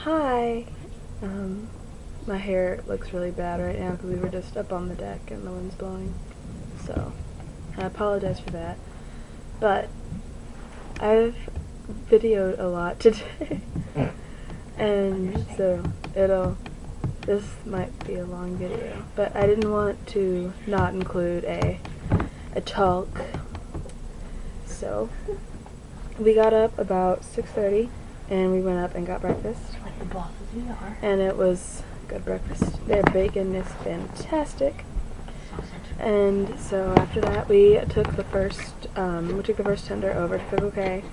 Hi. Um, my hair looks really bad right now because we were just up on the deck and the wind's blowing. So, I apologize for that. But, I've videoed a lot today. And so, this might be a long video. But I didn't want to not include a talk. So, we got up about 6:30 and we went up and got breakfast. Like the bosses we are. And it was good breakfast. Their bacon is fantastic. Sausage. And so after that, we took the first tender over to Coco Cay,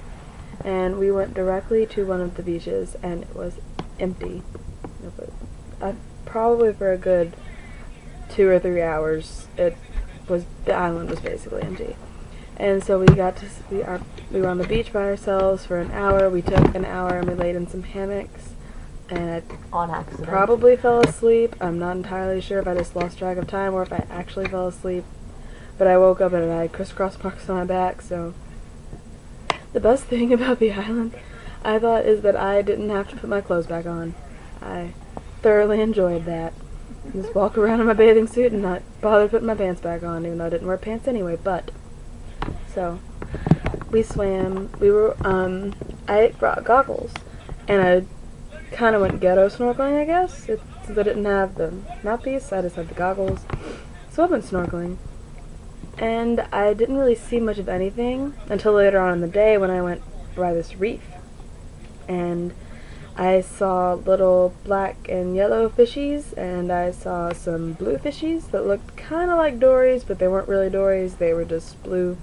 and we went directly to one of the beaches, and it was empty. Probably for a good 2 or 3 hours, the island was basically empty. And so we were on the beach by ourselves for an hour. We took an hour and we laid in some hammocks. And On I accident. probably fell asleep. I'm not entirely sure if I just lost track of time or if I actually fell asleep. But I woke up and I had crisscross marks on my back, so. The best thing about the island, I thought, is that I didn't have to put my clothes back on. I thoroughly enjoyed that. Just walk around in my bathing suit and not bother putting my pants back on, even though I didn't wear pants anyway, So, we swam. I brought goggles, and I kind of went ghetto snorkeling, I guess. Since I didn't have the mouthpiece, I just had the goggles. So I went snorkeling. And I didn't really see much of anything until later on in the day when I went by this reef. And I saw little black and yellow fishies, and I saw some blue fishies that looked kind of like dories, but they weren't really dories, they were just blue,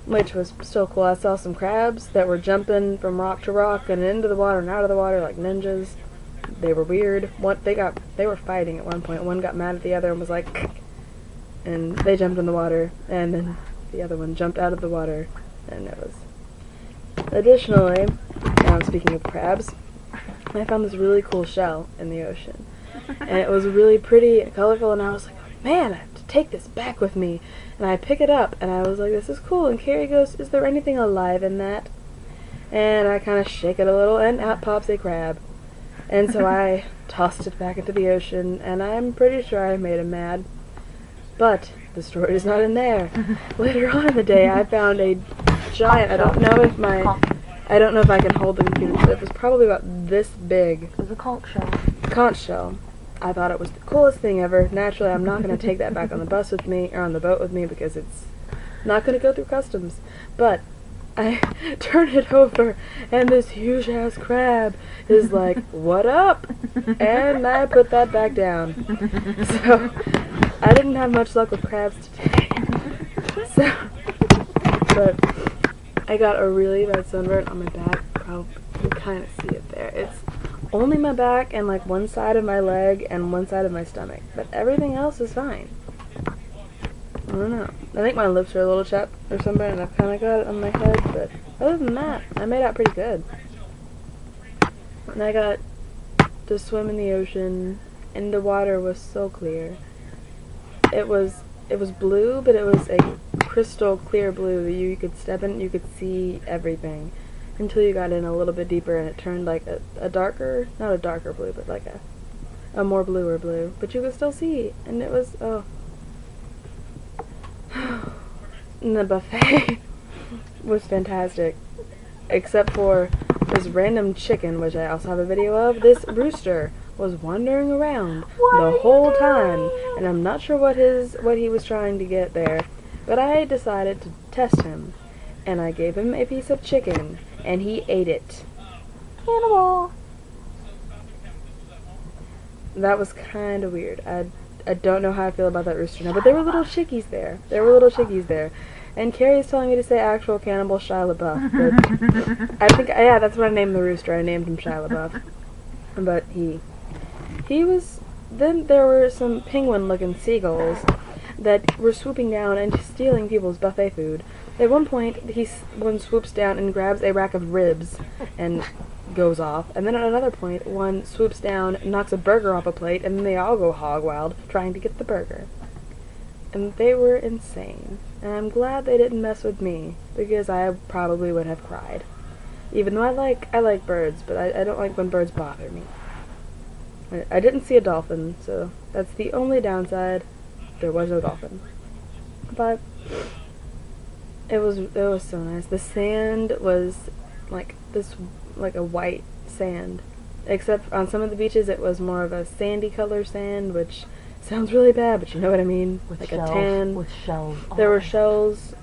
which was still cool. I saw some crabs that were jumping from rock to rock and into the water and out of the water like ninjas. They were weird. They were fighting at one point. One got mad at the other and was like, and they jumped in the water, and then the other one jumped out of the water, and it was. Additionally, speaking of crabs, I found this really cool shell in the ocean, and it was really pretty and colorful, and I was like, man, I have to take this back with me. And I pick it up, and I was like, this is cool. And Carrie goes, is there anything alive in that? And I kind of shake it a little, and out pops a crab. And so I tossed it back into the ocean, and I'm pretty sure I made him mad. But the story is not in there. Later on in the day, I found a giant. I don't know if I can hold the computer, but it was probably about this big. It was a conch shell. Conch shell. I thought it was the coolest thing ever. Naturally, I'm not going to take that back on the bus with me, or on the boat with me, because it's not going to go through customs. But I turn it over, and this huge-ass crab is like, what up? And I put that back down. So, I didn't have much luck with crabs today. But I got a really bad sunburn on my back. You can kind of see it there. It's only my back and like one side of my leg and one side of my stomach, but everything else is fine. I don't know. I think my lips are a little chapped or something, and I've kind of got it on my head, but other than that, I made out pretty good. And I got to swim in the ocean, and the water was so clear. It was blue, but it was a crystal clear blue that you could step in, you could see everything. Until you got in a little bit deeper and it turned like a darker, not a darker blue, but like a more bluer blue. But you could still see, and it was, oh. And the buffet was fantastic. Except for this random chicken, which I also have a video of. This rooster was wandering around the whole time, and I'm not sure what he was trying to get there. But I decided to test him, and I gave him a piece of chicken. And he ate it. Cannibal! That was kind of weird. I don't know how I feel about that rooster now, but there were little chickies there. And Carrie's telling me to say actual cannibal Shia LaBeouf. But I think, yeah, that's what I named the rooster. I named him Shia LaBeouf. But he was, then there were some penguin-looking seagulls that were swooping down and stealing people's buffet food. At one point, one swoops down and grabs a rack of ribs and goes off. And then at another point, one swoops down, knocks a burger off a plate, and then they all go hog wild trying to get the burger. And they were insane. And I'm glad they didn't mess with me, because I probably would have cried. Even though I like birds, but I don't like when birds bother me. I didn't see a dolphin, so that's the only downside. There was no dolphin. But it was so nice. The sand was like a white sand. Except on some of the beaches it was more of a sandy color sand, which sounds really bad, but you know what I mean. With like shells, a tan. with shells. There Oh. were shells,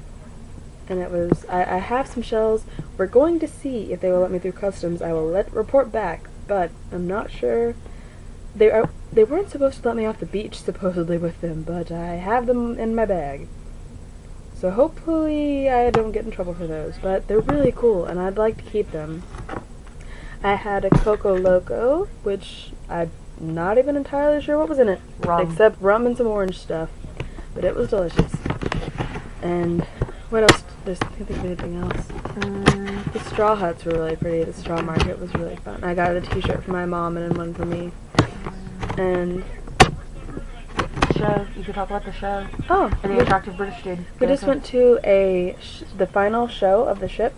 and it was. I have some shells. We're going to see if they will let me through customs. I will report back, but I'm not sure. They weren't supposed to let me off the beach supposedly with them, but I have them in my bag. So hopefully I don't get in trouble for those. But they're really cool, and I'd like to keep them. I had a Coco Loco, which I'm not even entirely sure what was in it, Rum. except rum and some orange stuff. But it was delicious. And what else? I can't think of anything else. The straw huts were really pretty. The straw market was really fun. I got a t-shirt for my mom and then one for me. And Show. You could talk about the show. oh, And the attractive British dude. we just went to the final show of the ship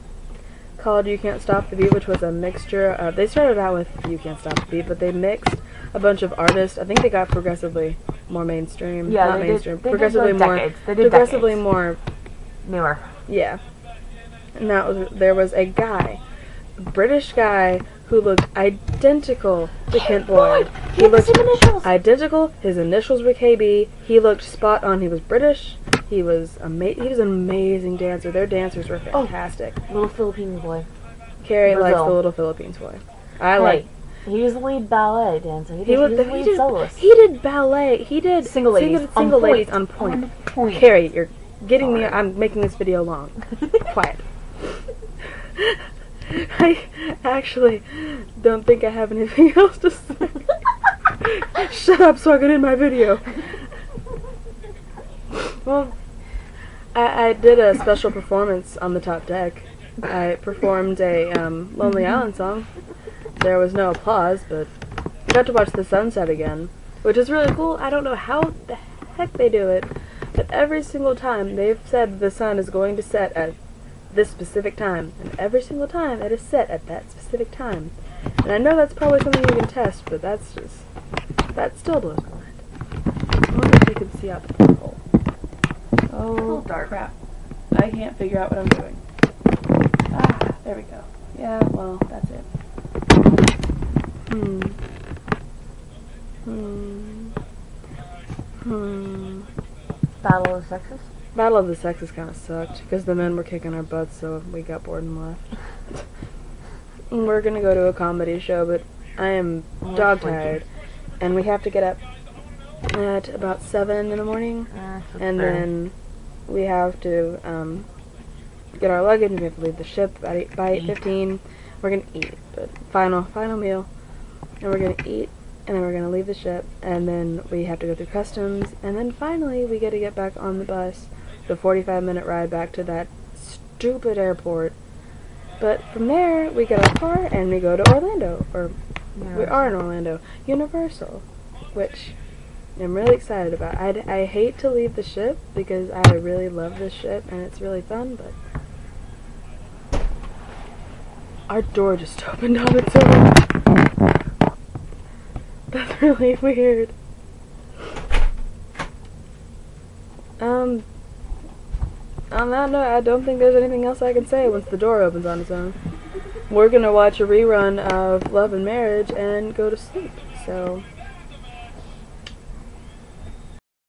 called You Can't Stop the Beat, which was a mixture of. They started out with You Can't Stop the Beat, but they mixed a bunch of artists. I think they got progressively more mainstream. Yeah, not they mainstream. did. They progressively did like more. decades. They did progressively decades. more. Newer. Yeah. And there was a guy, a British guy, who looked identical to Kent Boyd. He had the same initials. Identical. His initials were KB. He looked spot on. He was British. He was an amazing dancer. Their dancers were fantastic. Little Philippine boy. Carrie likes Brazil. the Little Philippines boy. I like. He was the lead ballet dancer. He was was the lead soloist. He did ballet. He did Single ladies. Single On point. ladies on point. On point. Carrie, you're getting me. Sorry. I'm making this video long. Quiet. I actually don't think I have anything else to say. Shut up so I can end my video. Well, I did a special performance on the top deck. I performed a Lonely Island song. There was no applause, but I got to watch the sunset again, which is really cool. I don't know how the heck they do it, but every single time they've said the sun is going to set at this specific time, and every single time it is set at that specific time. And I know that's probably something you can test, but that still blows my mind. I wonder if you can see out the porthole. Oh, dark. crap. I can't figure out what I'm doing. Ah, there we go. Yeah, well, that's it. Battle of the Sexes. Battle of the Sexes kind of sucked, because the men were kicking our butts, so we got bored and left. And we're gonna go to a comedy show, but I am dog tired, and we have to get up at about 7 in the morning, and then we have to get our luggage, and we have to leave the ship by 8:15. We're gonna eat, but final meal, and we're gonna eat, and then we're gonna leave the ship, and then we have to go through customs, and then finally we get to get back on the bus, the 45-minute ride back to that stupid airport. But from there, we get our car and we go to Orlando, or we are in Orlando, Universal, which I'm really excited about. I hate to leave the ship because I really love this ship and it's really fun, but our door just opened on its own. That's really weird. On that note, I don't think there's anything else I can say once the door opens on its own. We're gonna watch a rerun of Love and Marriage and go to sleep, so